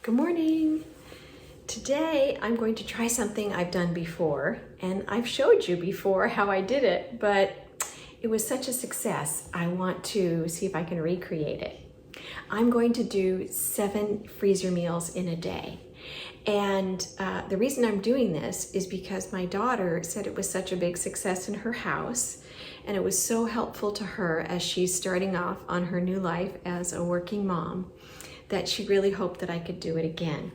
Good morning. Today I'm going to try something I've done before, and I've showed you before how I did it, but it was such a success. I want to see if I can recreate it. I'm going to do 7 freezer meals in a day. And the reason I'm doing this is because my daughter said it was such a big success in her house, and it was so helpful to her as she's starting off on her new life as a working mom, that she really hoped that I could do it again.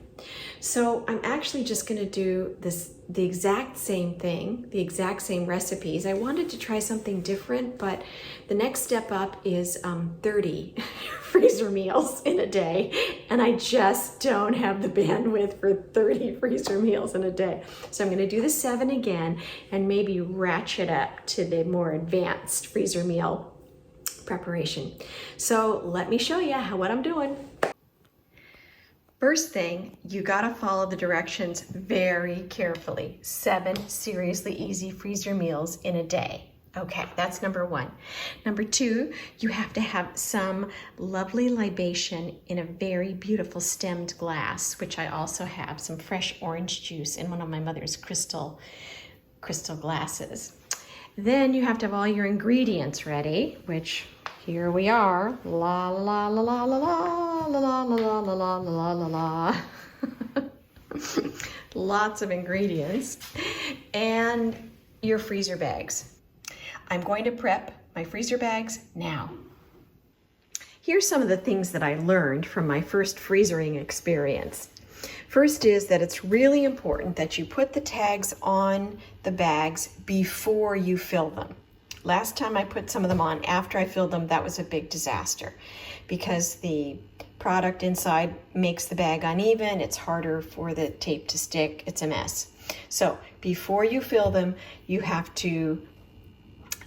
So I'm actually just gonna do the exact same thing, the exact same recipes. I wanted to try something different, but the next step up is 30 freezer meals in a day, and I just don't have the bandwidth for 30 freezer meals in a day. So I'm gonna do the 7 again and maybe ratchet up to the more advanced freezer meal preparation. So let me show you what I'm doing. First thing, you gotta follow the directions very carefully. 7 seriously easy freezer meals in a day. Okay, that's number 1. Number 2, you have to have some lovely libation in a very beautiful stemmed glass, which I also have some fresh orange juice in one of my mother's crystal glasses. Then you have to have all your ingredients ready, which here we are. La la la la la la la la la la la la la la. Lots of ingredients. And your freezer bags. I'm going to prep my freezer bags now. Here's some of the things that I learned from my first freezering experience. First is that it's really important that you put the tags on the bags before you fill them. Last time I put some of them on after I filled them, that was a big disaster because the product inside makes the bag uneven. It's harder for the tape to stick. It's a mess. So before you fill them, you have to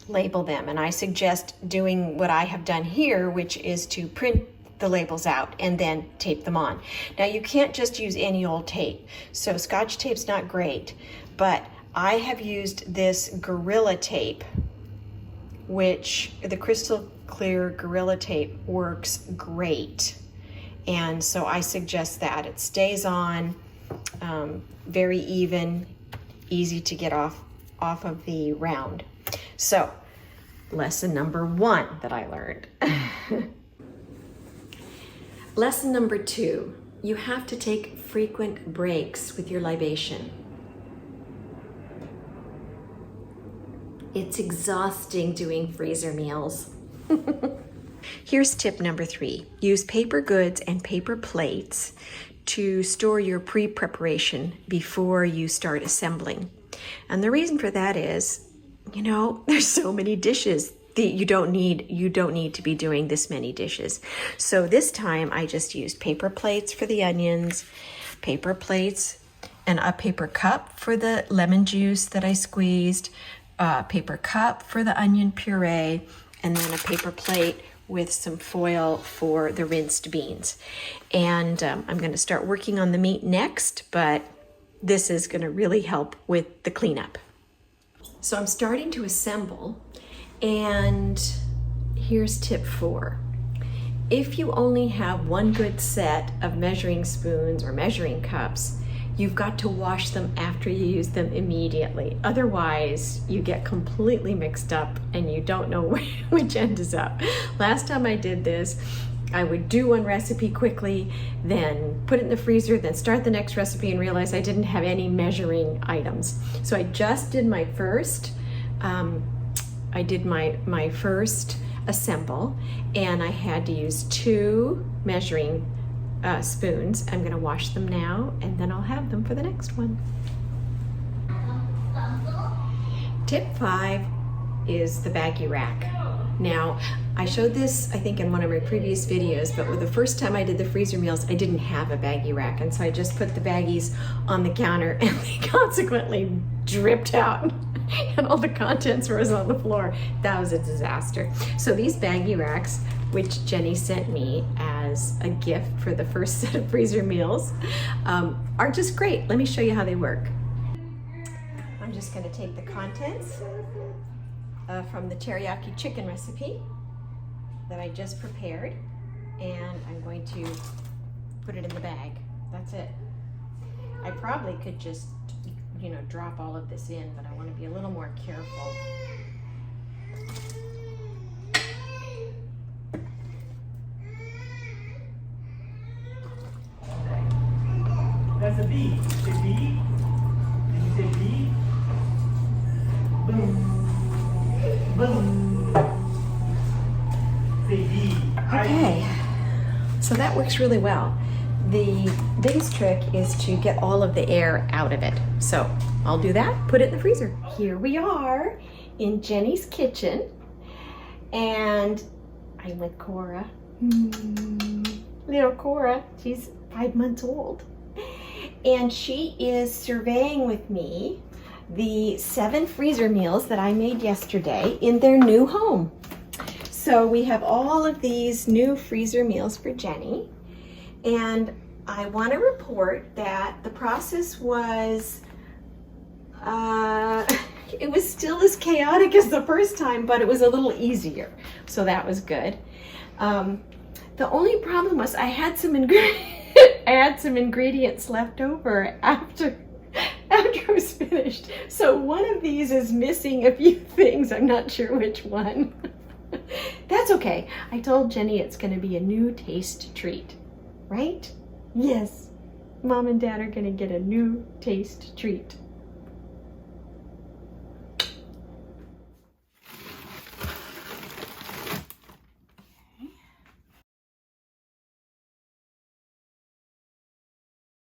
label them. And I suggest doing what I have done here, which is to print the labels out and then tape them on. Now you can't just use any old tape. So Scotch tape's not great, but I have used this Gorilla tape, which the crystal clear Gorilla tape works great. And so I suggest that. It stays on very even, easy to get off of the round. So lesson number 1 that I learned. Lesson number 2, you have to take frequent breaks with your libation. It's exhausting doing freezer meals. Here's tip number 3. Use paper goods and paper plates to store your pre-preparation before you start assembling. And the reason for that is, there's so many dishes that you don't need to be doing this many dishes. So this time I just used paper plates for the onions, paper plates, and a paper cup for the lemon juice that I squeezed, a paper cup for the onion puree, and then a paper plate with some foil for the rinsed beans. And I'm going to start working on the meat next, but this is going to really help with the cleanup. So I'm starting to assemble, and here's tip 4. If you only have one good set of measuring spoons or measuring cups, you've got to wash them after you use them immediately. Otherwise, you get completely mixed up and you don't know which end is up. Last time I did this, I would do one recipe quickly, then put it in the freezer, then start the next recipe and realize I didn't have any measuring items. So I just did my first, my first assemble, and I had to use 2 measuring spoons. I'm gonna wash them now, and then I'll have them for the next one. Tip 5 is the baggie rack. Now, I showed this, I think, in one of my previous videos, but the first time I did the freezer meals, I didn't have a baggie rack, and so I just put the baggies on the counter, and they consequently dripped out, and all the contents was on the floor. That was a disaster. So these baggie racks, which Jenny sent me as a gift for the first set of freezer meals, are just great. Let me show you how they work. I'm just gonna take the contents from the teriyaki chicken recipe that I just prepared, and I'm going to put it in the bag. That's it. I probably could just, you know, drop all of this in, but I want to be a little more careful. That's a B. Say B. Did you say B? Boom. Boom. Say B. Okay, so that works really well. The biggest trick is to get all of the air out of it. So I'll do that, put it in the freezer. Here we are in Jenny's kitchen, and I'm with Cora. Little Cora, she's 5 months old. And she is surveying with me the 7 freezer meals that I made yesterday in their new home. So we have all of these new freezer meals for Jenny. And I want to report that the process was, it was still as chaotic as the first time, but it was a little easier. So that was good. The only problem was I had some ingredients left over after I was finished. So one of these is missing a few things. I'm not sure which one. That's okay. I told Jenny it's going to be a new taste treat, right? Yes. Mom and Dad are going to get a new taste treat.